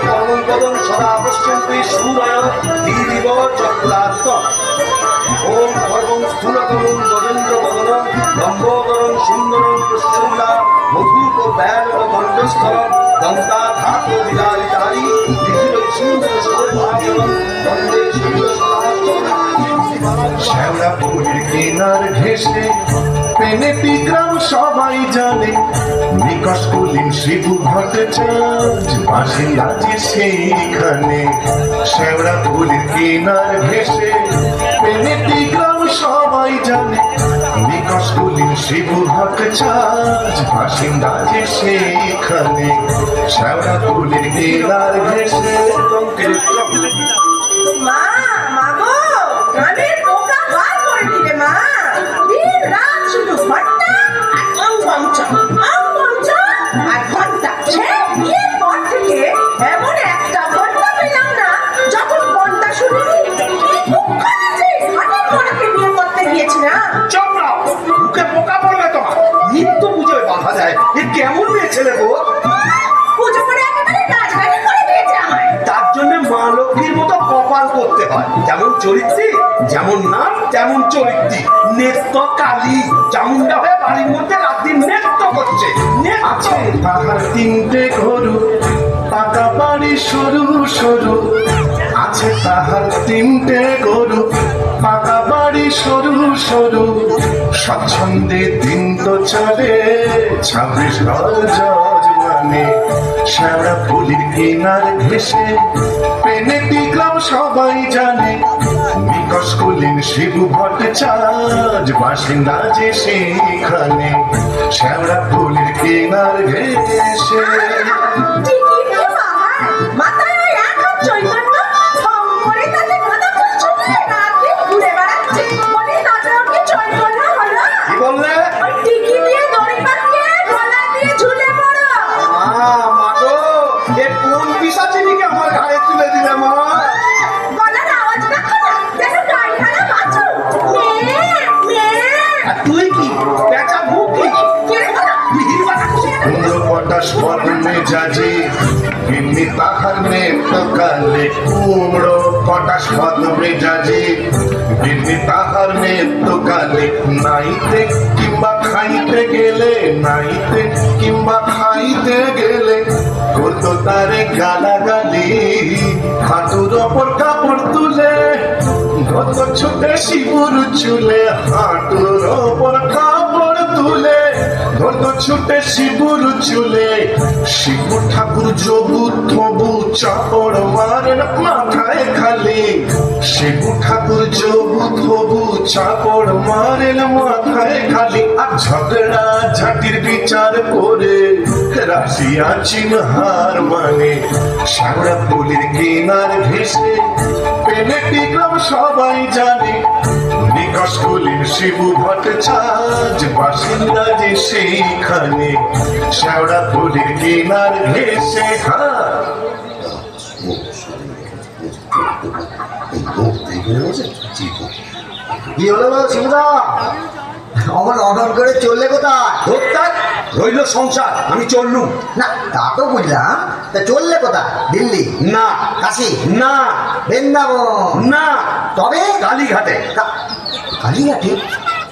পরমপদং সদা পশ্যন্তি সুরয় দিদিব চক্রাত্ম। ওম সর্বং স্থূলতমং গজেন্দ্র বদনং লম্বোদরং সুন্দরং প্রসন্না মধুপ ব্যাল কণ্ঠস্থলং দন্তা ধাত বিদারিতারি বিধির সুন্দর সৌভাগ্যং বন্দে সুন্দর শ্যাওড়া ফুলের কেনার ঘেসে পেনেটি গ্রাম সবাই জানে, নিকশ কুলীন শিবু ভট্টাচার্য বাসিন্দা যে সেইখানে। শ্যাওড়া ফুলের কেনার ঘেসে পেনেটি গ্রাম সবাই জানে, নিকশ কুলীন শিবু ভট্টাচার্য বাসিন্দা যে সেইখানে। শ্যাওড়া ফুলের কেনার ঘেসে মা, মা গো, গানের পোকা বার করে দিলে মা। দিন রাত শুধু ঘন্টা আর অঙ্গঞ্চা আর ঘন্টা। সে বিয়ের পর থেকে এমন একটা ঘন্টা পেলাম না যখন ঘন্টা শুনিনি। কি দুঃখ আছে, ঘাটের মোড়াকে বিয়ে করতে গিয়েছি না। চুপ নাও, মুখে পোকা পড়বে তোমার। নিত্য পুজোয় বাধা দেয়, এ কেমন মেয়ে ছেলে গো? পুজো করে একেবারে রাজবাড়ি করে দিয়েছে আমায়। তার জন্য মা লক্ষ্মীর মতো কপাল করতে হয়। যেমন চরিত্রী, যেমন নাম তেমন চরিত্রী। নেত্য কালী চামুন্ডা হয়ে বাড়ির মধ্যে রাত দিন নৃত্য করছে। আছে তাহার তিনটে গরু, পাকা বাড়ি সরু সরু। আছে তাহার তিনটে গরু, পাকা বাড়ি সরু সরু। স্বচ্ছন্দে দিন তো চলে 26 ঘর যজমানে। শ্যাওড়া ফুলের কেনার ঘেসে পেনেটি গ্রাম সবাই জানে, নিকশ কুলীন শিবু ভট্টাচার্য বাসিন্দা যে সেইখানে। শ্যাওড়া ফুলের কেনার ঘেসে ঠিকই দিয়ে বাহার, মাথায় ওই এক হাত চৈতন্য, থম করে তাতে গাঁদা ফুল ছুঁয়ে রাত দিন ঘুরে বেড়াচ্ছে। বলি তাতে ওর কি চৈতন্য হলো? কি বললে? ওই টিকি দিয়ে দড়ি পাকিয়ে গলা দিয়ে ঝুলে পড়ো। মা গো, এ কোন পিশাচিনীকে আমার ঘাড়ে তুলে দিলে মা? গলার আওয়াজ রাখো না, যেন গায়ে হারা বাছুর। মেয়ে, মেয়ে। আর তুই কি পেঁচা ভুকি? কেড়ে ফেলো। মিহির বাটা খুশি। কুমড়ো পটাশ বদলে যাজে এমনি তাহার নেত্য কালে। কুমড়ো পটাশ বদলে যাজে এমনি তাহার নেত্য কালে। নাইতে কিংবা খাইতে গেলে, নাইতে কিংবা খাইতে গেলে করতো তারে গালাগালি। হাঁটুর ওপর কাপড় তুলে গত ছুটে শিবুর চুলে। হাঁটুর ওপর কাপড় তুলে গত ছুটে শিবুর চুলে। শিবু ঠাকুর যোগু তবু চাপড় মারেন মাথায় খালি। শিবু ঠাকুর যোগু তবু চাপড় মারেন মাথায় খালি। আর ঝগড়া ঝাঁটির বিচার করে রাশিয়া চীন হার মানে। শ্যাওড়া ফুলের কেনার ঘেসে পেনেটি গ্রাম সবাই জানে, নিকশ কুলীন শিবু ভট্টাচার্য বাসিন্দা যে সেইখানে। শ্যাওড়া ফুলের কেনার ঘেসে কি হলো গো শিবুদা? অমন অনর করে চললে কোথায়? ধোক্তার রইল সংসার, আমি চললুম। না তা তো বুঝলাম, তা চললে কোথায়? দিল্লি না, কাশি না, বৃন্দাবন না, তবে কালীঘাটে। কালীঘাটে?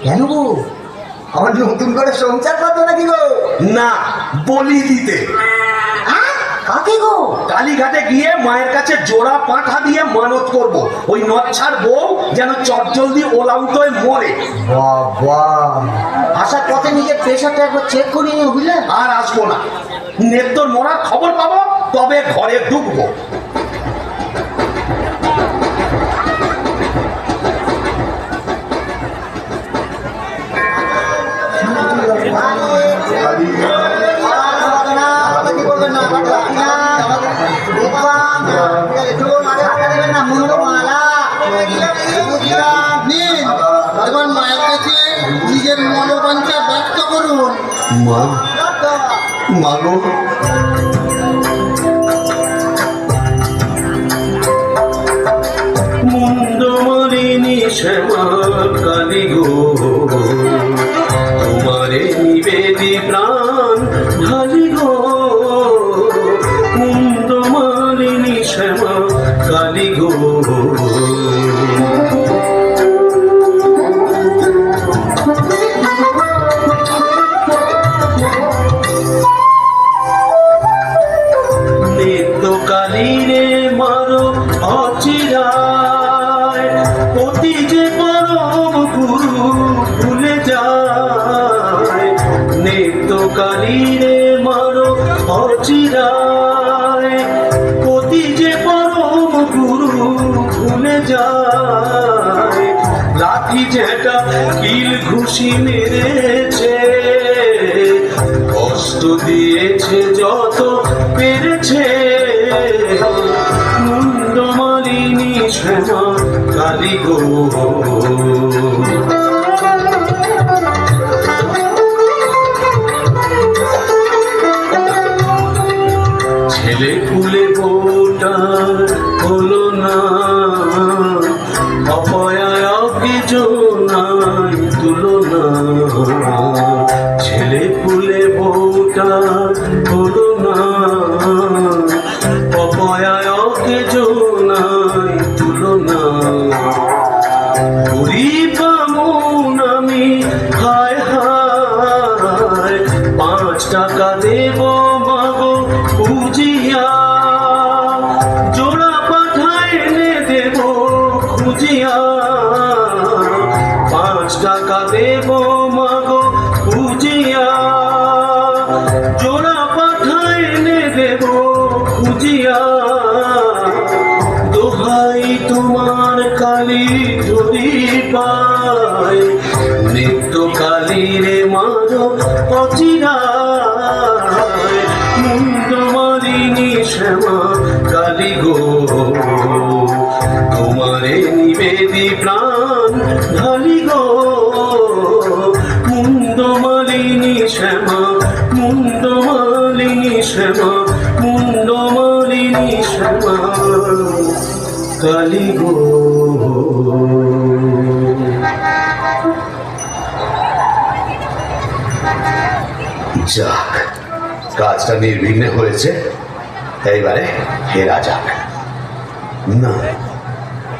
কেন গো? আমার নতুন করে সংসার পাতো নাকি গো? না, বলি দিতে। কাকে গো? কালীঘাটে গিয়ে মায়ের কাছে জোড়া পাঁঠা দিয়ে মানত করব, ওই নচ্ছার বউ যেন চটজলদি ওলাউট হয়ে মরে। বাবা, আসার পথে নিজের প্রেশারটা একবার চেক করিয়ে নিও বুঝলে? আর আসবো না, নেত্তর মরার খবর পাবো তবে ঘরে ঢুকবো। মায়ের কাছে নিজের মনোবাঞ্ছা ব্যক্ত করুন। মাগো মুন্ড মরিনি শ্যামা কালী গো, তোমারে নিবেদি প্রাণ ঢালি গো। মুন্ড কালী গো। নিত্য কালী রে মারো অচিরায়, অতি যে পরম গুরু ভুলে যায়। নিত্য কালী রে মারো অচিরায়, অতি যে পরম গুরু ভুলে যায়। লাঠি যেটা কিল ঘুষি মেরেছে, কষ্ট দিয়েছে যত পেরেছে, মুন্ডমালিনী শ্যামা কালী গো। ছেলে পুলে বউটা হলো না, অপয়ায় কিছু নাই তুলনা। ছেলে পুলে বউটা হলো না, অপয়ায় কিছু নাই তুলনা। গরিব বামুন আমি, হায় হায় 5 টাকা দেব মাগো খুঁজিয়া, জোড়া পাঠায় এনে দেব খুঁজিয়া। 5 টাকা দেব মাগো খুঁজিয়া, জোড়া পাঠায় এনে দেব খুঁজিয়া। দোহাই তোমার কালী ধরি পায়, নিত্য কালী রে মারো অচিরায়। মুন্ডমালিনী শ্যামা কালী গো, তোমারে নিবেদি প্রাণ ঢালি গো। মুন্ডমালিনী শ্যামা, মুন্ডমালিনী শ্যামা, মুন্ডমালিনী শ্যামা কালী গো। যাক, কাজটা নির্বিঘ্নে হয়েছে, এইবারে ফেরা যাক। না,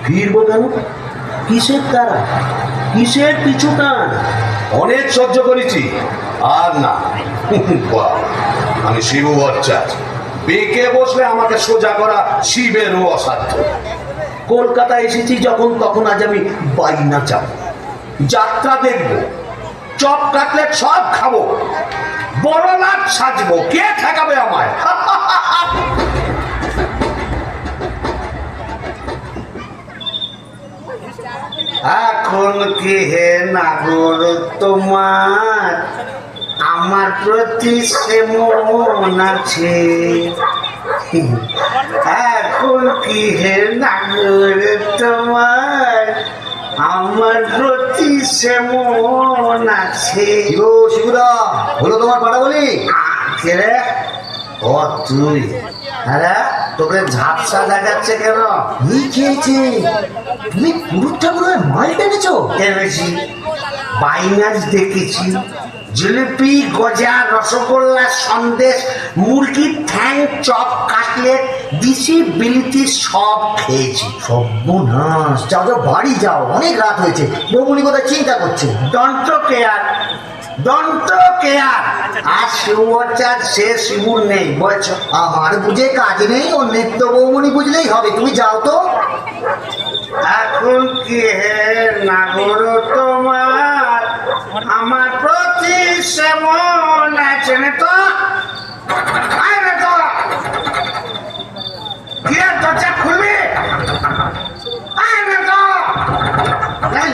ফিরবো কেন? কিসের তারা, কিসের পিছু টান? অনেক সহ্য করেছি, আর না। বাহ, আমি শিবু ভট্টাচার্য, বেঁকে বসলে আমাকে সোজা করা শিবেরও অসাধ্য। কলকাতা এসেছি যখন, তখন আজ আমি বাইনা চাপ, যাত্রা দেখবো, চপ কাটলেট সব খাবো, বড় লাট সাজবো, কে ঠেকাবে আমায়? এখন কি হে নাগর তোমার আমার প্রতি সে মন আছে? এখন কি হে নাগর তোমার আমার প্রতি সে মন আছে? শিবু, শিবুদা, হলো তোমার পাটা বলি? কে রে? ও তুই? আরে তোকে ঝাপসা দেখাচ্ছে কেন? কি খেয়েছে? তুমি পুরুষ ঠাকুরের মাল টেনেছো? এনেছি, বাইনাস দেখেছি, জিলিপি, গজা, রসগোল্লা, সন্দেশ, মুরগির ঠ্যাং, চপ, কাটলেট, দিশি বিলিতি সব খেয়েছি। সর্বনাশ, যাও যাও, বাড়ি যাও, অনেক রাত হয়েছে। বৌমনি কোথায় চিন্তা করছে? Don't care, don't care. আর শিবচার সে শিবুর নেই, বলছো? আমার বুঝে কাজ নেই, ও নিত্য বৌমনি বুঝলেই হবে। তুমি যাও তো। এখন কি হে নাগর তোমার আমার প্রতি সে মন আছে না তো? আয় না তো, কি আর দরজা খুলবি? আয় না তো,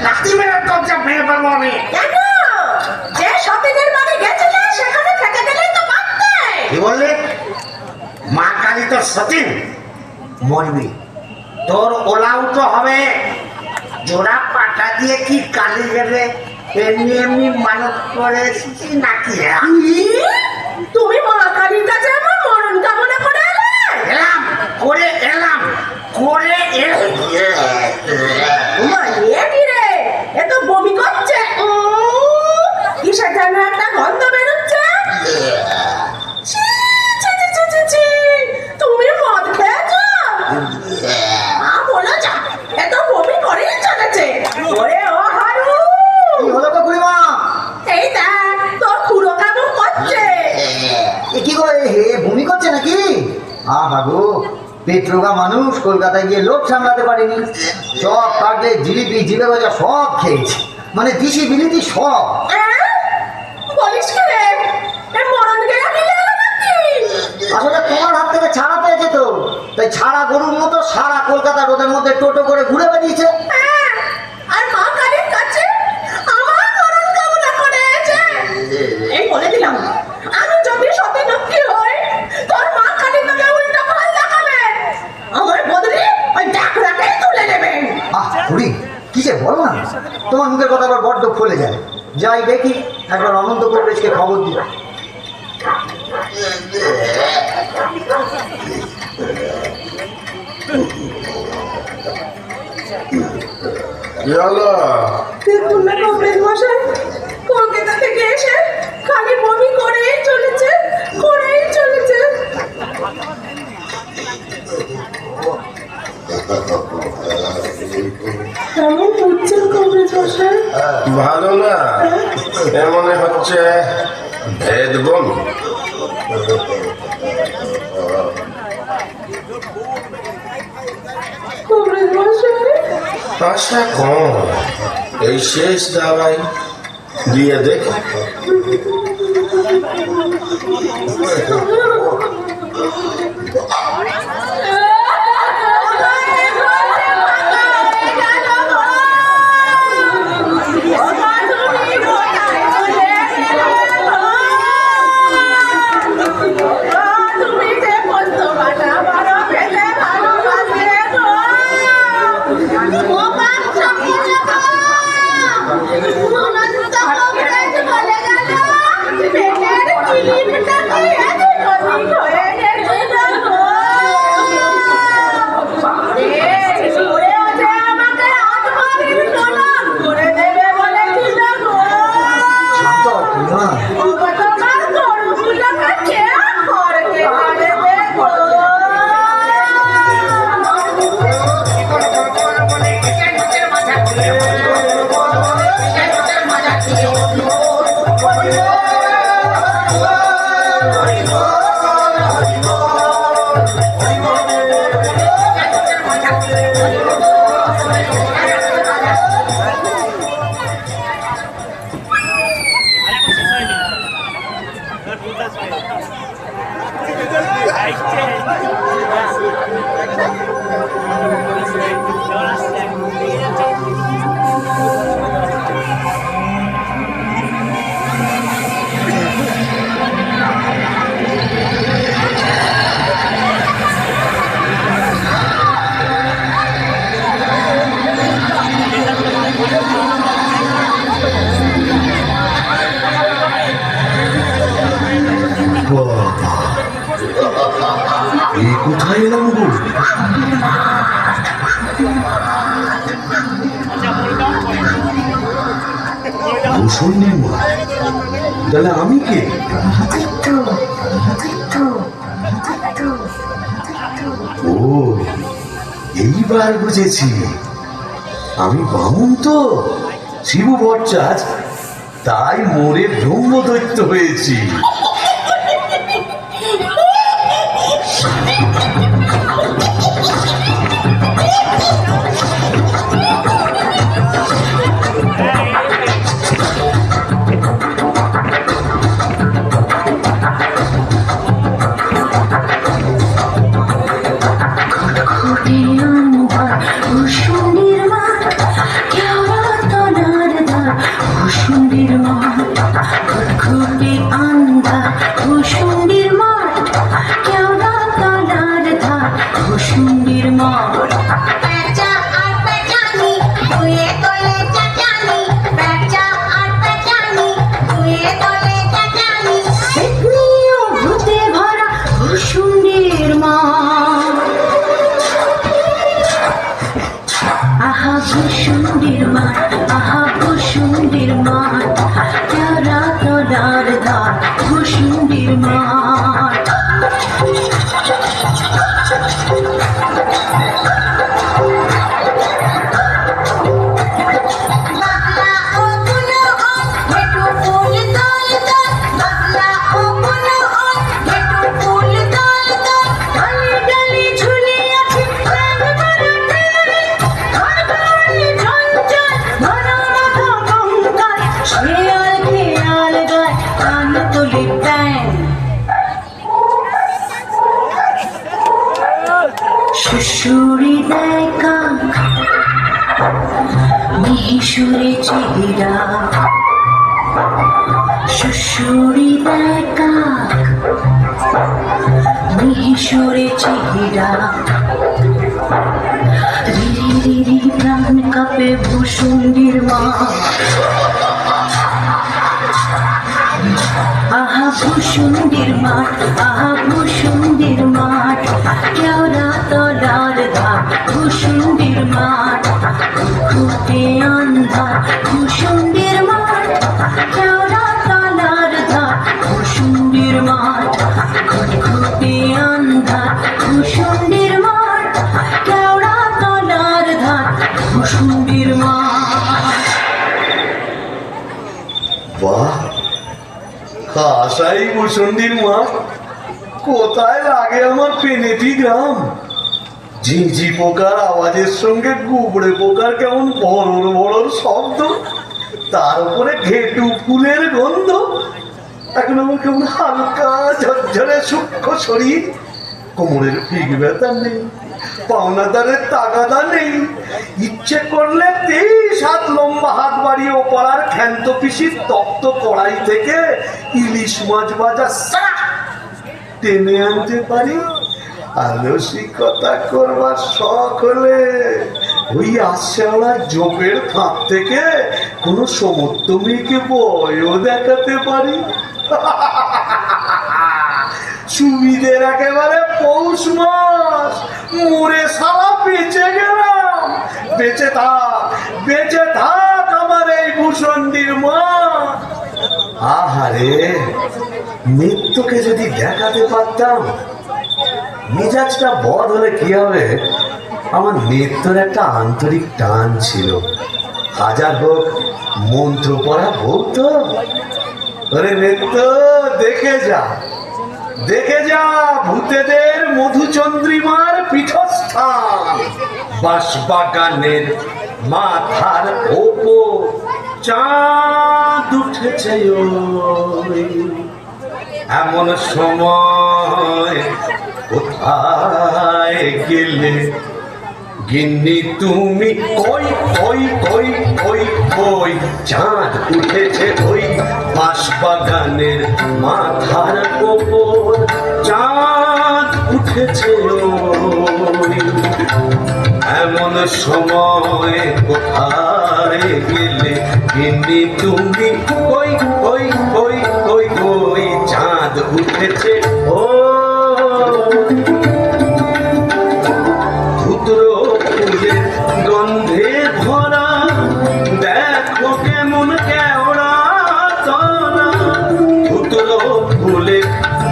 লাঠি মেরে দরজা ভেঙে ফেলবো আমি। কেন? যে সতীনের বাড়ি গেছিলে সেখানে থেকে গেলেই তো পারতে। কি বললি? মা কালী তো সতীন, মরবি, তোর ওলাউটো হবে। জোড়া পাটা দিয়ে কি কালী গেলে এমনি এমনি মানত করে এসেছি নাকি? তুমি মা কালীর কাছে আমার মরণ কামনা করে এলে? এলাম করে এলাম করে উমা, এ কি রে? এ তো বমি করছে। কিসের যেন একটা গন্ধ বেরোচ্ছে। ছি, ছি, ছি, ছি, ছি, ছি। তুমি মদ খেয়েছো? পেট্রোগা মানুষ কলকাতায় গিয়ে লোক সামলাতে পারেনি। চপ কাটলে জিলিপি জিবে ভাজা সব খেয়েছি, মানে দিশি বিলিতি সব। বলিস কি রে? এ মরণ গেলা দিলে নাকি? আসলে তোমার হাত থেকে ছাড়া পেয়েছে তো, তাই ছাড়া গরুর মতো সারা কলকাতা রোদের মধ্যে টোটো করে ঘুরে বেরিয়েছে। আর মা কালীর কাছে আমার মরণ কামনা করেছে। এই বলে দিলাম, আমি যদি সতী লক্ষ্মী হই, তোর মা কালী তোকে উল্টা ফল দেখাবে। আমার বদলে ওই ডাকরাকে তুলে নেবে। খুড়ি কি যে বলো না, তোমার মুখের কথা আবার বড্ড ফলে যায়। যাই দেখি একবার অনন্ত কংগ্রেসকে খবর দিই। দেখুন না কংগ্রেস মশাই, কলকাতা থেকে এসে খালি বমি করেই চলেছে, করেই চলেছে। কেমন বুঝছেন কংগ্রেস মশাই? ভালো না, এমন হচ্ছে ভেদ বোন। কংগ্রেস মশাই, আশা কম, এই শেষ দাওয়াই দিয়ে দেখ। এই কোথায় এলাম গো? ভূষণের মা, তাহলে আমি কে? ও, এইবার বুঝেছি, আমি বামুন তো, শিবু ভট্টাচ, তাই মোরে ব্রহ্মদৈত্য হয়েছি। ঝুলে মিহিসুরে চেহারা শ্বশুরি দেখা মিহিসুরে চেহারা রিরি রিরি প্রাণ কাপে ভূষুণ্ডির মা আহা ভূষুণ্ডির মাঠ আহা ভূষুণ্ডির মাঠ কেওড়া তলার ধার ভূষুণ্ডির মাঠ খুঁটে আন্ধার ভূষুণ্ডির মাঠ কেওড়া তলার ধার ভূষুণ্ডির মাঠ খুঁটে আন্ধার ভূষুণ্ডির মাঠ কেওড়া তলার ধার ভূষুণ্ডির মাঠ। বাহ, আশাই ভূষণ্ডির মাঠ, কোথায় লাগে আমার পেনেটি গ্রাম। ঝিঁঝি পোকার আওয়াজের সঙ্গে গুবড়ে পোকার কেমন বড়র বড়র শব্দ, তার উপরে ঘেটু ফুলের গন্ধ। এখন আমার কেমন হালকা ঝরঝরে সূক্ষ্ম শরীর, কোমরের ফিক ব্যথা নেই, পাওনাদারের তাগাদা নেই। ইচ্ছে করলে 23 হাত লম্বা হাত বাড়িয়ে ও পাড়ার ক্ষান্ত পিসির তপ্ত কড়াই থেকে ইলিশ মাছ ভাজা টেনে আনতে পারি। আলসিকতা করবার শখ হলে ওই আশ্যাওড়া জোপের ফাঁক থেকে কোনো সমর্থ মেয়েকে বয়ও দেখাতে পারি। সুবিধের একেবারে পৌষ মাস, মোরে সালা বেঁচে গেলাম। বেঁচে থাক আমার এই ভূষণ্ডির মা। আহারে, মৃত্যুকে যদি দেখাতে পারতাম। মেজাজটা বদ হলে কি হবে, আমার মৃত্যুর একটা আন্তরিক টান ছিল। হাজার হোক মন্ত্র পড়া বলতো, ওরে মৃত্যু দেখে যা ভূতেদের মধুচন্দ্রিমার পীঠস্থান, বাঁশবাগানের মাথার ওপর চাঁদ উঠেছে ওই। এমন সময় কোথায় গেলে গিন্নি তুমি? কই কই কই কই কই চাঁদ উঠেছে ওই বাঁশবাগানের মাথার ওপর, চাঁদ উঠেছে ওই। এমন সময় কোথায় গেলে গিন্নি তুমি? কই কই কই কই কই চাঁদ উঠেছে ও। গন্ধে ভরা দেখো কেমন কেওড়া তলা, ধুতরো ফুলে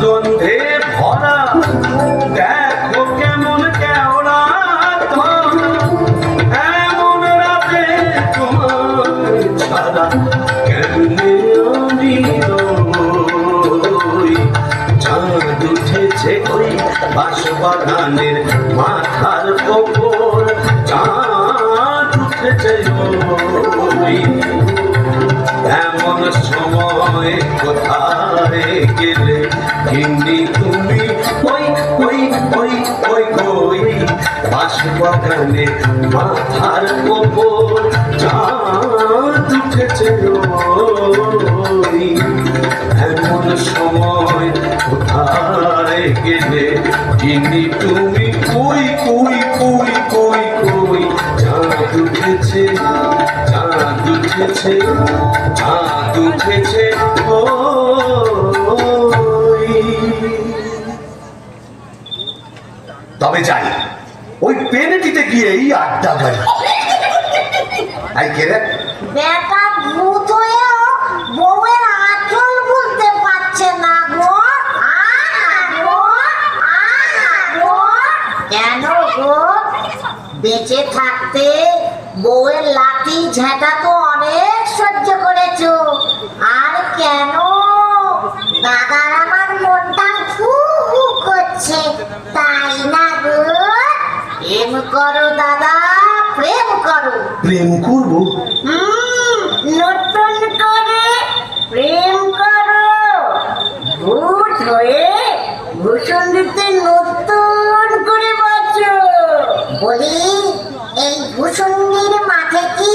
গন্ধে ভরা দেখো কেমন কেওড়া তলা। এমন রাতে তোমার ছাড়া কেমনে আমি রই। চাঁদ উঠেছে ওই বাঁশবাগানের মাথার ওপর, চাঁদ উঠেছে ওই। এমন সময় কোথায় গেলে গিন্নি তুমি? ওই ওই ওই ওই ওই বাঁশবাগানের মাথার ওপর, চাঁদ উঠেছে ওই। এমন সময় কোথায় গেলে গিন্নি তুমি? কই কই কই কই কই চাঁদ উঠেছে, চাঁদ উঠেছে, চাঁদ উঠেছে ওই। তবে যাই ওই পেনেটিতে গিয়েই আড্ডা গাড়ি। আই কে রে? বেটা ভূত হয়েও বউয়ের আঁচল বুঝতে পারছে না গো। কেন গো? বেঁচে থাকতে বউয়ের লাঠি ঝাঁটা তো অনেক সহ্য করেছো, আর কেন? দাদার আমার মনটা হু হু করছে, তাই না গো? প্রেম করো দাদা, প্রেম করো। প্রেম করবো? নতুন করে প্রেম করো। ভূত হয়ে ভূষণ্ডিতে নতুন করে বাঁচো। বলি, এই ভূষণ্ডির মাঠে কি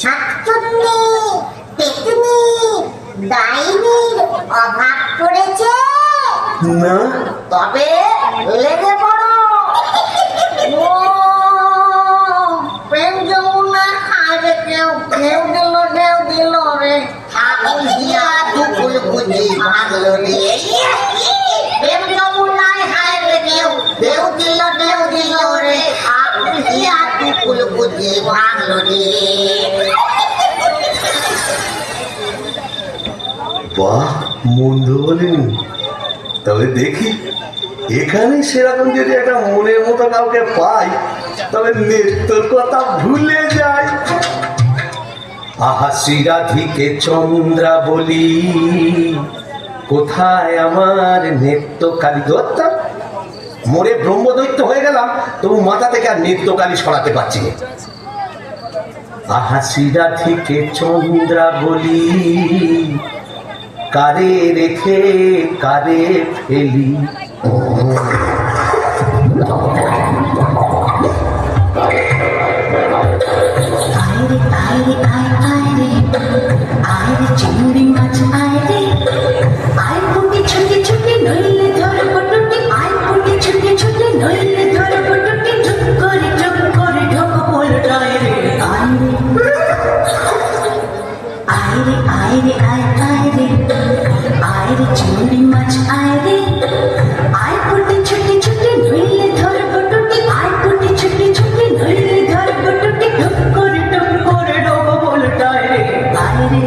শাকচুন্নি পেতনি ডাইনির অভাব পড়েছে? না, তবে লেগে পড়ো। ও প্রেম যমুনা আরে কেউ কেউ দিল রে আগুলিয়া দুকুল বুঝি ভাগলো রে। প্রেম যমুনায় হায় রে কেউ দিল রে আগুলিয়া দুকুল বুঝি ভাগলো রে। বাহ, মন্দ বলিনি। তবে দেখি এখানে সেরকম যদি একটা মনের মতো কাউকে পাই তবে নৃত্যর কথা ভুলে যাই। আহা শ্রীরাধিকে চন্দ্রা বলি, কোথায় আমার নৃত্যকালী দত্তা? মোরে ব্রহ্মদৈত্য হয়ে গেলাম, তবু মাথা থেকে আর নৃত্যকালী সরাতে পারছি না। আহা শ্রীরাধিকে চন্দ্রা বলি, কারে রেখে কারে ফেলি। চিংড়ি মাছ আয় রে, আয় পুটি ছুটি ছুটি নইলে ধর পটুটি, আয় পুটি ছুটি ছুটি নইলে ধর পটুটি, ঢুক করে ঢোক পোলটায় রে। আয় রে আয় রে আয় রে, আয় রে চিংড়ি মাছ আয় রে, আয় পুটি ছুটি ছুটি নইলে ধর পটুটি, আয় পুটি ছুটি ছুটি নইলে ধর পটুটি, ঢুক করে ঢোক পোলটায় রে। আয় রে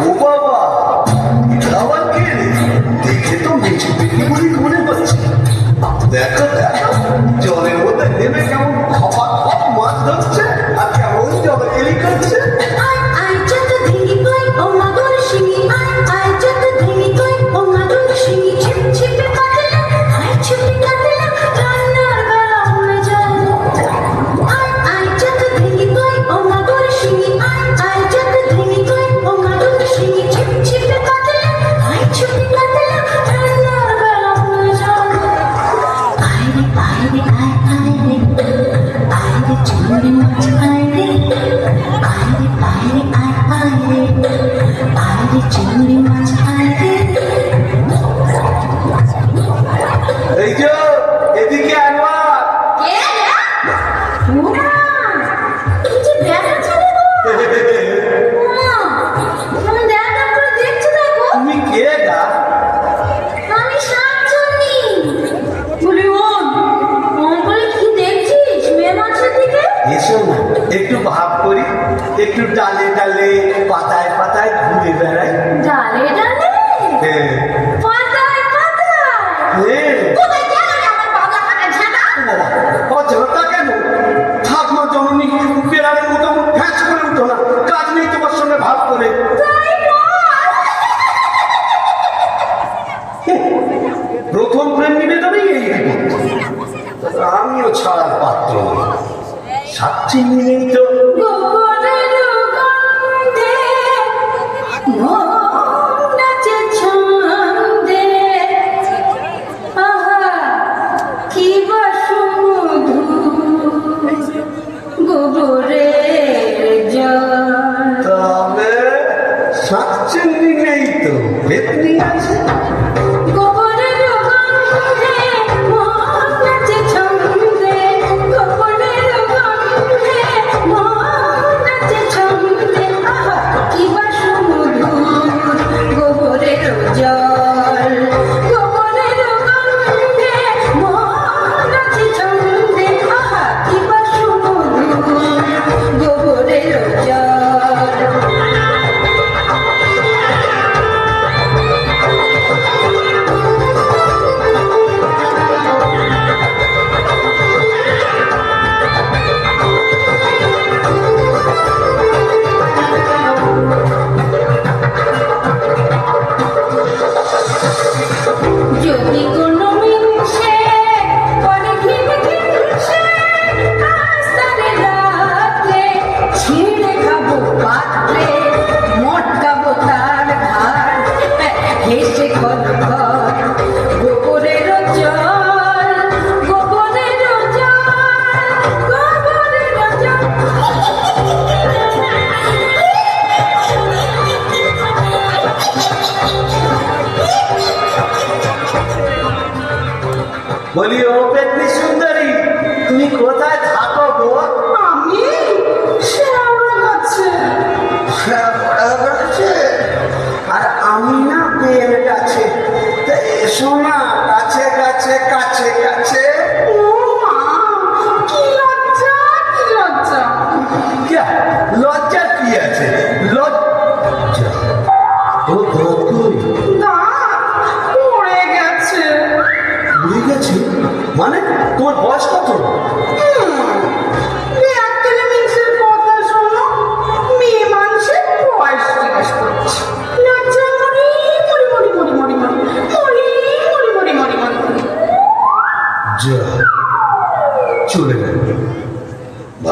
ও বাবা, এটা আবার কে রে? দেখে তো মেঝে পিটি বলি মনে হচ্ছে। দেখো দেখো, জলের মধ্যে নেমে কেমন খপা খপ মাছ ধরছে আর কেমন জলে এলি করছে। আয় যত ধেঙ্গি কই ও মাগুর শিঙি, আয় যত ধেঙ্গি কই ও মাগুর শিঙি, ছিপ ছিপে কাটলা, আয় ছিপে কাটলা, রান্নার বেলা উড়ে যায়। আয় যত ধেঙ্গি কই ও মাগুর শিঙি, আয় যত ধেঙ্গি কই ও মাগুর শিঙি, ছিপ ছিপে কাটলা, আয় ছিপে কাটলা, রান্নার বেলা উড়ে যায়। আয় রে আয় রে আয় রে, আয় রে চিংড়ি মাছ আয় রে, আয় রে আয় রে আয় রে, আয় রে চিংড়ি মাছ আয় রে। এই যে এদিকে আনবা। তুমি কে গা? এসো না, একটু ভাব করি, একটু ডালে ডালে পাতায় পাতায় ঘুরে বেড়াই। ডালে ডালে হ্যাঁ, পাতায় পাতায় হ্যাঁ। কোথায় গেল রে আমার বাবা কাটা ঝাঁটা? অযথা কেন? ঠাকুমা জননী বেড়ালের মতো ফ্যাঁচ করে উঠো না, কাজ নেই তোমার সঙ্গে ভাব করে। প্রথম প্রেম নিবেদনেই এই বিপত্তি। আমিও ছাড়ার পাত্র নই। সাচ্ছি নেই তো। গোবরের গন্ধে মন নাচে ছন্দে, আহা কি বাসমধুর গোবরের জল। তবে সাচ্ছি নেই তো, বেতনি আছে। গোবরের গন্ধে মন নাচে ছন্দে, গোবরের গন্ধে মন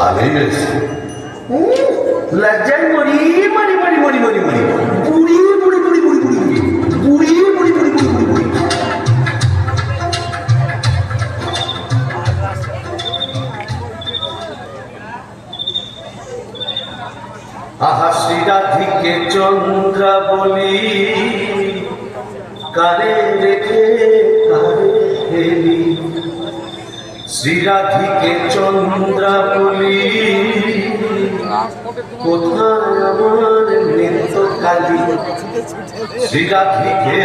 ভালোই হয়েছে। লজ্জায় মরি মরি মরি মরি মরি মরি বুড়ি বুড়ি বুড়ি বুড়ি বুড়ি বুড়ি বুড়ি বুড়ি বুড়ি বুড়ি বুড়ি বুড়ি। আহা শ্রীরাধিকে চন্দ্রা বলি, কারে রেখে কারে ফেলি। শ্রীরাধিকে চন্দ্রা বলি, কোথায় আমার নৃত্য কালী। শ্রীরাধিকে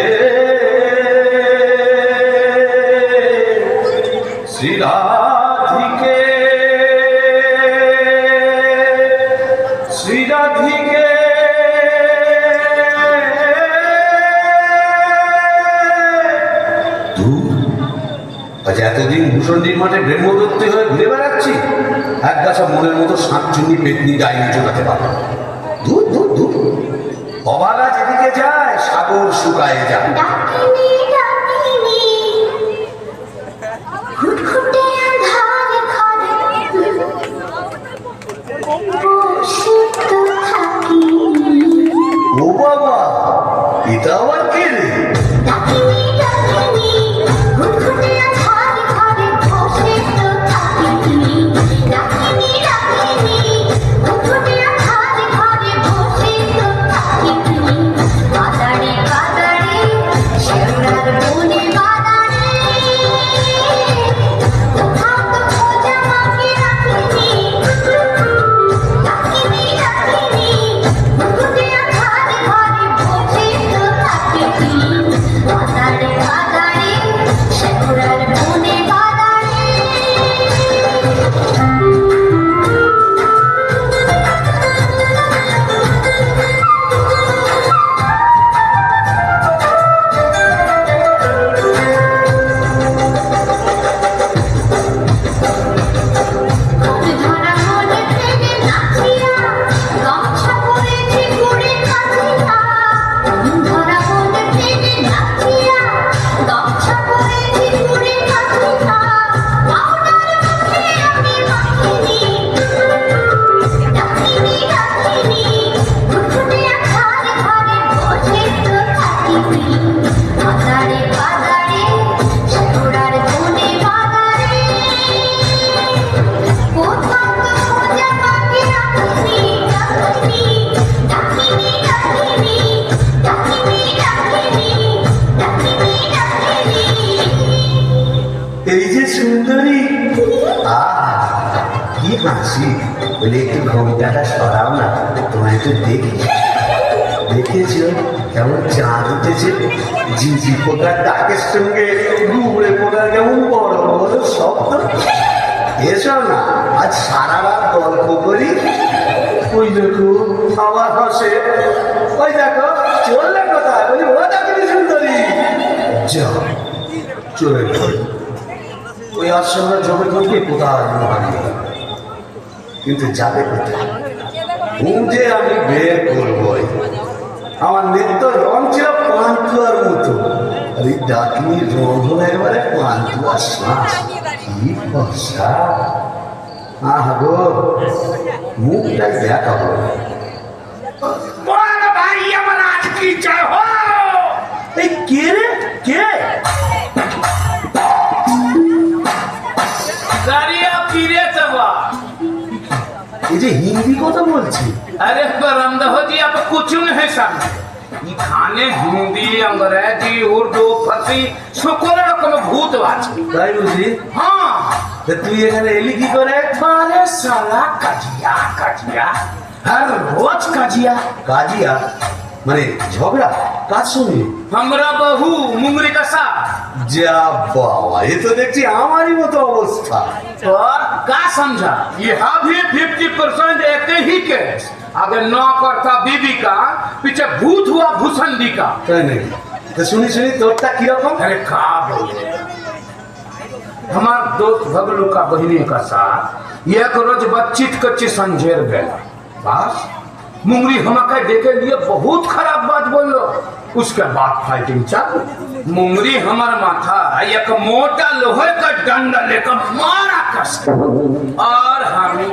শ্রীরাধিকে শ্রীরাধিকে আজ এতদিন ভূষণ্ডির মাঠে ব্রহ্মদত্তে হয়ে ঘুরে বেড়াচ্ছি, এক গাছা মনের মতো শাঁকচুন্নি পেতনি ডাইনি চোটাতে পারো। দূর দূর দূর, অবালা যেদিকে যায় সাগর শুকায় যায়। ডাকিনি ডাকিনি ঘুটঘুটে আঁধার ঘরে বসে তো থাকি। ও বাবা, এটা আবার কে রে? ডাকিনি ডাকিনি ঘুটঘুটে আঁধার ঘরে বসে তো থাকি। ডাকিনি ডাকিনি ঘুটঘুটে আঁধার ঘরে বসে তো থাকি। বাদারে বাদারে শেওড়ার বনে বাদারে কোথাও তো খোঁজা মাকে রাখিনি। ডাকিনি ডাকিনি ঘুটঘুটে আঁধার ঘরে বসে তো থাকি। বাদারে বাদারে শেওড়ার বনে বাদারে। ধরা মনে থেকে নাচিয়া গামছা পরেছি ঘুরে কাছিয়া। ধরা মনে থেকে নাচিয়া গামছা পরেছি ঘুরে কাছিয়া। পাউডার মুখে আমি মাখিনি। ডাকিনি ডাকিনি ঘুটঘুটে আঁধার ঘরে বসে তো থাকি। বাদারে বাদারে শেওড়ার বনে বাদারে কোথাও তো খোঁজা মাকে রাখিনি। ডাকিনি ডাকিনি ডাকিনি ডাকিনি ডাকিনি ডাকিনি। এই যে সুন্দরী, কি হাসি। বলে একটু ঘোমটাটা সরাও না, তোমায় একটু দেখি। দেখেছো কেমন চাঁদ উঠেছে? ঝিঝি পোকার ডাকের সঙ্গে গুবড়ে পোকার কেমন বড় বড় শব্দ। এসো না, আজ সারা রাত গল্প করি। ওই দেখো আবার হাসে। ওই দেখো চললে কোথায়? বলি ও দেখি সুন্দরী, যাও চলে গেল। ওই আশ্রমটা জমে করবে কোথায় হারিয়ে, কিন্তু যাবে কোথায়? যে আমি বের করবই। আমার নৃত্য রং ছিল পান্তুয়ার মতো, আর এই ডাকিনীর রং হলো একবারে পান্তুয়ার শ্বাস। কি বর্ষা! আহ গো, মুখটাই দেখাবো। ভাই আমার আজ কি চাই হো? এই কে রে? কে? दारिया पीरे तबा। এই যে হিন্দি কথা বলছি। अरे बरमदा हो जी, आप कुछ नहीं समझे। ये खाने हिंदी अंग्रेजी उर्दू फारसी সকল রকম ভূত আছে। তাই বুঝি? हाँ তা তুই এখানে এলি কি করে? अरे साला कजिया कजिया हर रोज कजिया। কাজিয়া মানে ঝগড়া? কার সঙ্গে? हमरा बहू मुंगरी का सा। যা বাবা, এ তো দেখছি আমারই মতো অবস্থা। और का समझा? ये भी 50% एक ही केस। अगर न करता बीबी का, पीछे भूत हुआ भूषंडी का। তাই নাকি? তো শুনি শুনি তোরটা কিরকম? अरे का बोले, हमार दोस्त भगलू का बहिनी का साथ एक रोज बच्चित कच्ची संझेर गया। बस मुंगरी हमका देखे लिए बहुत खराब बात बोलो। उसके बाद फाइटिंग चालू। मुंगरी हमार माथा एक मोटा लोहे का डंडा लेकर मारा कस, और আমি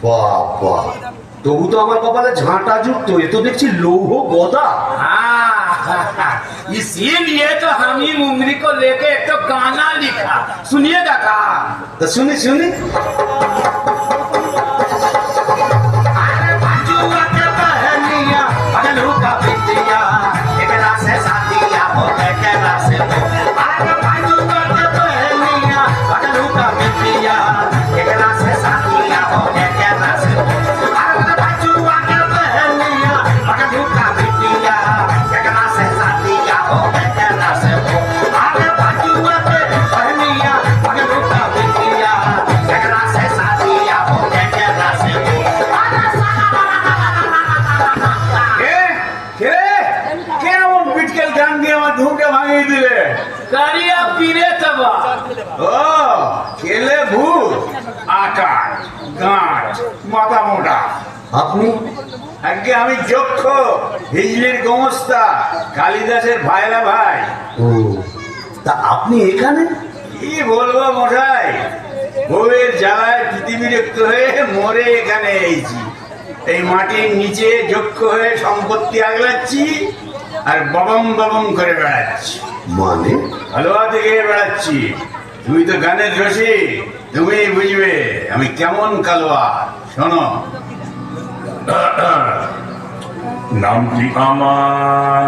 বাবা, তবু তো আমার কপালে ঝাঁটা যুক্ত, এ তো দেখছি লৌহ গদা। हाँ, इसीलिए तो हम ही मुंगरी को लेके एक तो गाना लिखा, सुनिएगा का? তা শুনি শুনি। अरे बाजुआ के बहनिया बगलू का बिटिया एकरा से शादिया हो एकरा से अरे बाजुआ के बहनिया बगलू का बिटिया एकरा से शादिया हो एकरा से अरे बाजुआ के बहनिया बगलू का बिटिया एकरा से शादिया हो एकरा से अरे बाजुआ के बहनिया बगलू का बिटिया एकरा से शादिया हो एकरा से কেমন পিটকেল গান দিয়ে আমার ধুমকে ভাঙিয়ে দিলে? কারিয়া পীরে তবা ও কেলে ভূত আকার গাঁট মাথা মোটা। আপনি? আজকে আমি যক্ষ হিজলির গোমস্তা কালিদাসের ভাইরা ভাই। ও, তা আপনি এখানে? কি বলবো মশাই, বউয়ের জ্বালায় পৃথিবীরক্ত হয়ে মরে এখানে এসেছি। এই মাটির নিচে যক্ষ হয়ে সম্পত্তি আগলাচ্ছি আর ববম ববম করে বেড়াচ্ছি, মানে? হালুয়া থেকে বেড়াচ্ছি। তুমি তো গানের রসি, তুমি বুঝবে আমি কেমন কালোয়া। শোনো, নামটি আমার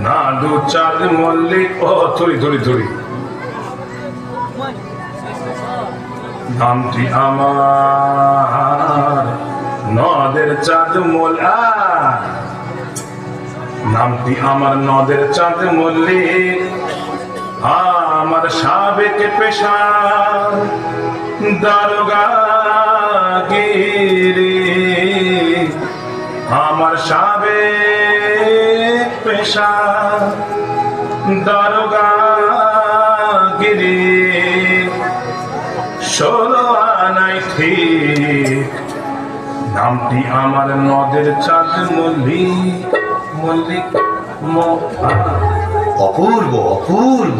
না দু চাঁদ মল্লিক। ও থরি থরি থরি। নামটি আমার নদের চাঁদ মোল্লা, নামটি আমার নদের চাঁদ মল্লিক। আমার সাবেক পেশা দারোগা গিরি, আমার সাবেক পেশা দারোগা গিরি। 16 আনাই ঠিক, নামটি আমার নদের চাঁদ মল্লিক। মল্লিক অপূর্ব অপূর্ব।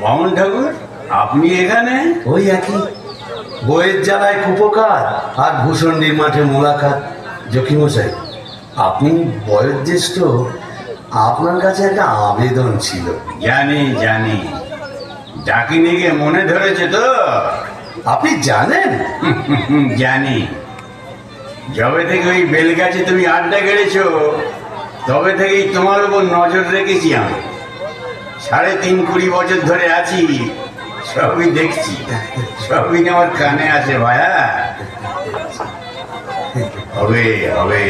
বামন ঠাকুর আপনি এখানে? ওই একই, বইয়ের জ্বালায় কুপকার আর ভূষণ্ডির মাঠে মোলাকাত। জকিমশাই, আপনি বয়োজ্যেষ্ঠ, আপনার কাছে একটা আবেদন ছিল। জানি জানি, ডাকিনিকে মনে ধরেছে তো? আপনি জানেন? জানি, যবে থেকে ওই বেলগাছে তুমি আড্ডা গেড়েছো তবে থেকেই তোমার উপর নজর রেখেছি আমি। 3.5-20 বছর ধরে আছি, সবই দেখছি, সবই আমার কানে আসে ভায়া। হবে হবে,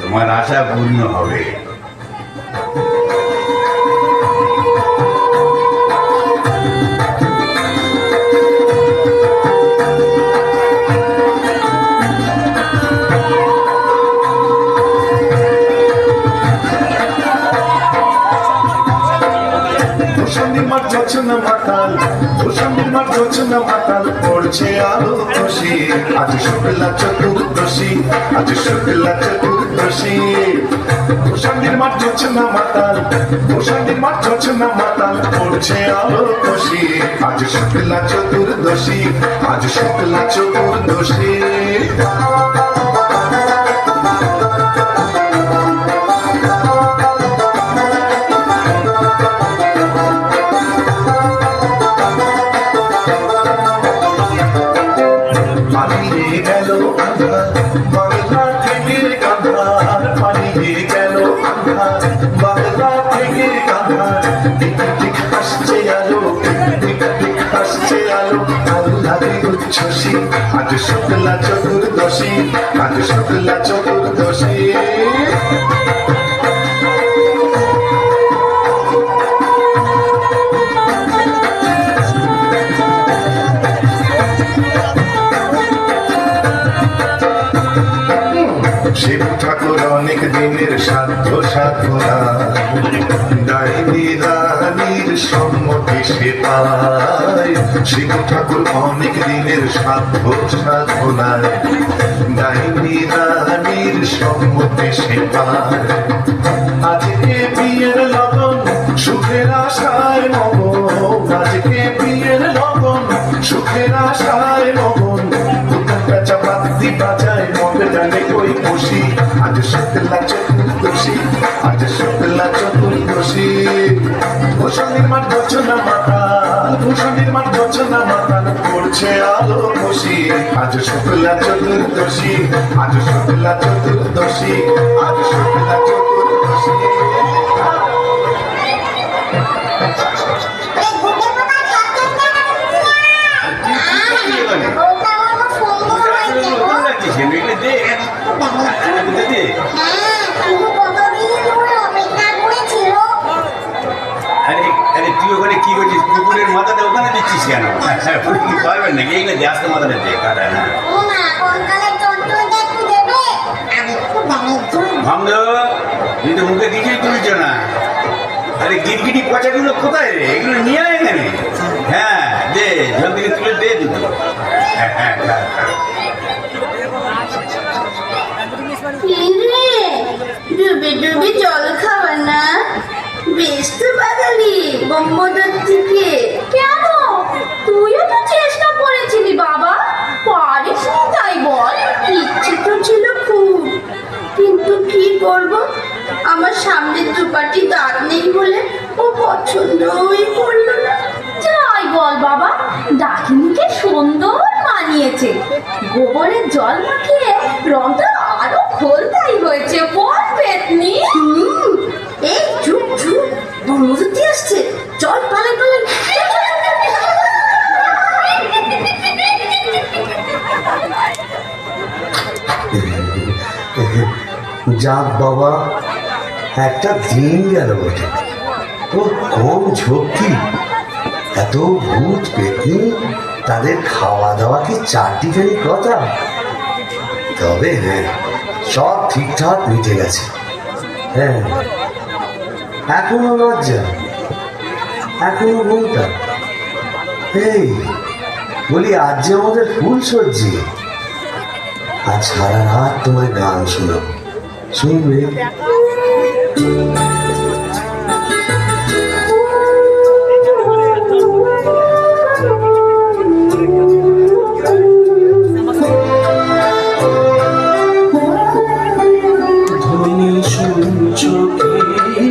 তোমার আশা পূর্ণ হবে। জোছনা মাতাল, ভূষণ্ডির মাঠ জোছনা মাতাল, পড়ছে আলো খুশি। আজ শুক্লা চতুর্দশী, আজ শুক্লা চতুর্দশী। ভূষণ্ডির মাঠ জোছনা মাতাল, ভূষণ্ডির মাঠ জোছনা মাতাল, পড়ছে আলো খুশি। আজ শুক্লা চতুর্দশী, আজ শুক্লা চতুর্দশী। আজ শুক্লা চতুর্দশী, আজ শুক্লা চতুর্দশী। শিব ঠাকুর অনেক দিনের সাধ্য সাধনা, ডাইনি রানীর সম্মতি সে পায়। শিব ঠাকুর অনেক দিনের সাধ্য সাধনায়, ডাইনি রানীর সম্মতি সে পায়। আজকে বিয়ের লগন সুখের আশায় মগন, আজকে বিয়ের লগন সুখ সুখের আশায় মগন পেঁচা পাতি বাজায় মনে জানে কই খুশি আজ শুক্লা চতুর্দশী আজ শুক্লা চতুর্দশী ভূষণের মাঠ বচনা মাতা ভূষণের মাঠ বচনা মাতা করছে আলো খুশি আজ শুক্লা চতুর্দশী আজ শুক্লা চতুর্দশী আজ শুক্লা চতুর্দশী তুই ওখানে কি করছিস কুকুরের মাথাটা ওখানে দিচ্ছিস কেন কি পারবেন নাকি এগুলো দিয়ে আসতে মাথাটা দিয়ে কাটা ভাঙল তুই তো মুখে কিছুই তুলছ না আরে গিটগিটি পচাগুলো কোথায় রে এগুলো নিয়ে আয় এখানে হ্যাঁ দে জল থেকে তুলে দে দুটো ডুবে ডুবে জল খাওয়া না বেশ তো বাঙালি ব্রহ্মদত্ত থেকে কেন তুইও তো চেষ্টা করেছিলি বাবা পারিসনি তাই বল ইচ্ছে তো ছিল খুব কিন্তু কি করব আমার সামনে দুপাটি দাঁত নেই বলে ও পছন্দই করলো না যাই বল বাবা ডাকিনিকে সুন্দর মানিয়েছে গোবরের জল মাখিয়ে রংটা আরো খোলতাই হয়েছে বল পেতনি এই চুপ চুপ ব্রহ্মদত্তি আসছে চল পালাই পালাই যাক বাবা একটা দিন গেল বটে ও কম ঝক্কি এত ভূত পেতনি তাদের খাওয়া দাওয়া কি চারটিখানি কথা তবে হ্যাঁ সব ঠিকঠাক মিটে গেছে হ্যাঁ এখনো লজ্জা এখনো বলতা এই বলি আজ যে আমাদের ফুল সজ্জি আজ সারা রাত তোমায় গান শোনাবো শুনবে ধ্বনি শুনছ কি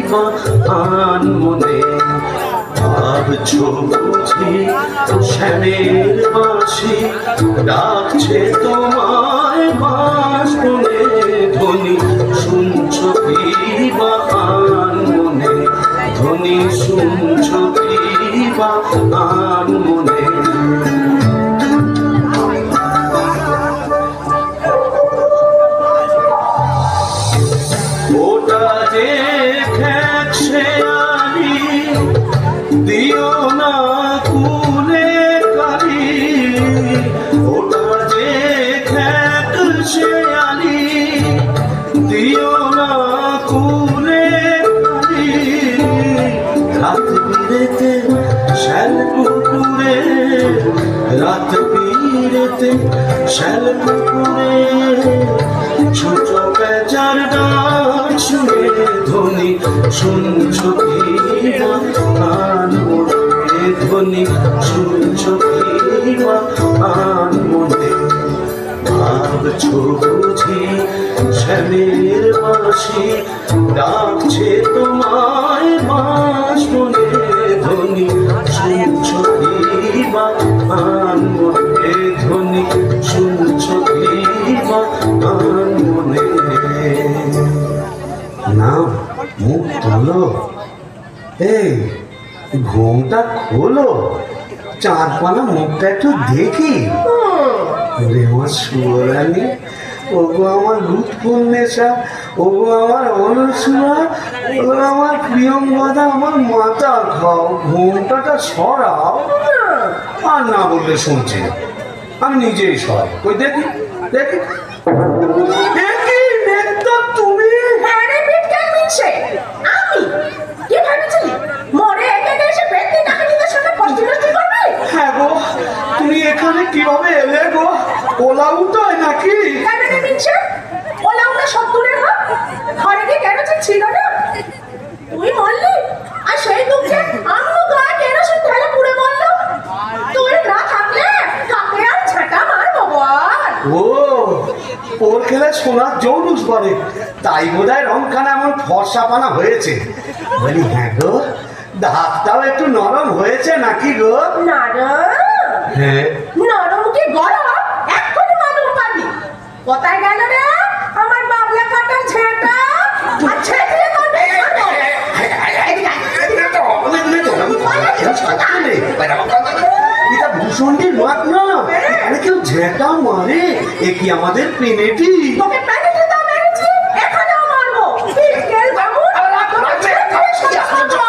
আন মনে ভাবছো বুঝি শ্যামের বাঁশি ডাকছে তোমায় বাঁশ মনে ধ্বনি শুনছ কি আন মনে ধ্বনি শুনছ কি আন মনে ওটা যে খেছে আনি দিও না কুলে কালি ওটা যে খেছে আনি দিও না কুলে কালি রাত বিরেতে শ্যাল পুকুরে রাত বিরেতে শ্যাল পুকুরে ছোট পেঁচার ডাক শুনে ধ্বনি শুনছ কি আন মনে ধ্বনি শুনছ কি আন মনে ভাবছো বুঝি শ্যামের বাঁশি ডাকছে তোমায় বাঁশ মনে ধ্বনি শুনছ কি আন মনে ধ্বনি শুনছ কি আন মনে না মুখ তোলো এই ঘুমটা খোলো চাঁদপানা মুখটা একটু দেখি ওরে আমার সুরানি ওগো আমার লুৎফুন্নেসা ওগো আমার অনুসুরা ওগো আমার প্রিয়ঙ্গদা আমার মাথা খাও ঘুমটাটা সরাও আর না বললে শুনছি না আমি নিজেই সরাই ওই দেখি দেখি দেখি নেতা তুমি আরে বিটকেন মিছে আমি কি ভাবছিলি মরে এখানে এসে পেটে নাকে নিতে শুনে কষ্ট করবে হ্যাঁ গো তুমি এখানে কিভাবে এলে গো ওলা উঠোয় নাকি আরে মিছে ওলা ওলা সব দূরে হোক ঘরে কি কেরোসিন ছিল না তুই মরলি আর সেই দুঃখে আমিও গায়ে কেরোসিন ঢেলে পুড়ে মরলো তুই না থাকলে ও ওর খেলে সোনার জৌলুস বলে, তাই বোধহয় রংখানা এমন ফর্সাপানা হয়েছে। বলি হ্যাঁ গো, দাঁতটাও একটু নরম হয়েছে নাকি গো? নরম হ্যাঁ। নরম কি গরম এক্ষুনি মালুম পাবি। কোথায় গেল রে আমার বাবলা কাটার ছেঁটা? আর ছেঁটে তোর পেছনে। এটা ভূষণটির মাঠ না, এখানে কেউ ঝেঁটা মারে, এ কি আমাদের পেনেটি? তোকে প্যাকেটে দাও মেরেছি, এখানেও মারবো। পিটকেল বাবু, তোকে ছেঁটে সাজাবো।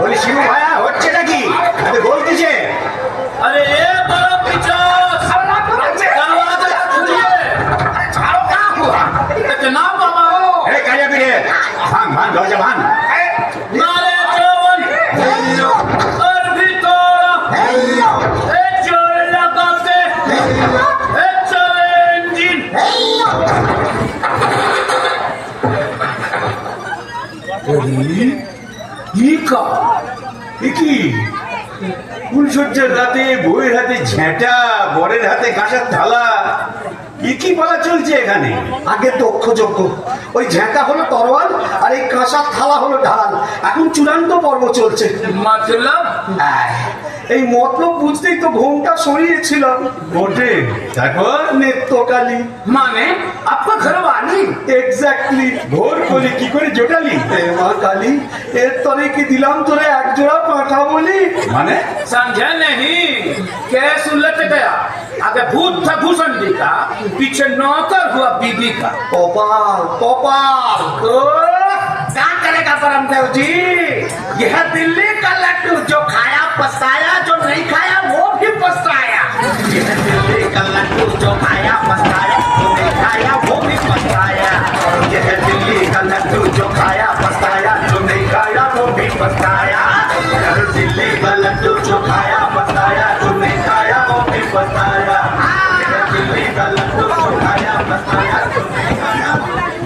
বলি শিবু ভাইয়া হচ্ছে নাকি? আরে বলতেছে अरे ए बड़ा पिचास दरवाजा खोलिए। जनाब बाबा এ কাজে পিড়ে ভাঙ ভাঙ দরজা ভাঙ। नारे चौवन और भी तोड़ा ए जोर लगा के ए चले इंजन। কি ফুলসজ্জার রাতে বউয়ের হাতে ঝেঁটা, বরের হাতে কাঁসার থালা, কি বলা চলছে এখানে? আগে দক্ষযজ্ঞ, ওই ঝেঁটা হলো তরোয়াল আর এই কাঁসার থালা হলো ঢাল। এখন চূড়ান্ত পর্ব চলছে। मतलब এই মতলব বুঝতেই তো ঘোমটা সরিয়েছিলাম বটে। তারপর নেত্রকালী माने आपका घर वाली এক্স্যাক্টলি ভোর কলি কি করে জোটালি? এ মা কালী, এর তরে কি দিলাম তোরে এক জোড়া পাঁঠা বলি? মানে समझा नहीं? केस उलट गया। आगे भूत था भूषण जी का, पीछे नौकर हुआ बीबी का। কপাল কপাল। तो क्या करेगा परमदेव जी? यह दिल्ली का लड्डू जो खाया पछताया, जो नहीं खाया वो भी पछताया। यह दिल्ली का लड्डू जो खाया पछताया, जो नहीं खाया वो भी पछताया। यह दिल्ली का लड्डू जो खाया पछताया, जो नहीं खाया वो भी पछताया। यह दिल्ली का लड्डू जो खाया पछताया, जो नहीं खाया वो भी पछताया। यह दिल्ली का लड्डू जो खाया पछताया, जो नहीं खाया वो भी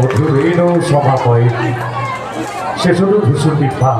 অধুরেণ সভা কয়েক শেষ হল ভূষণ বিভাগ।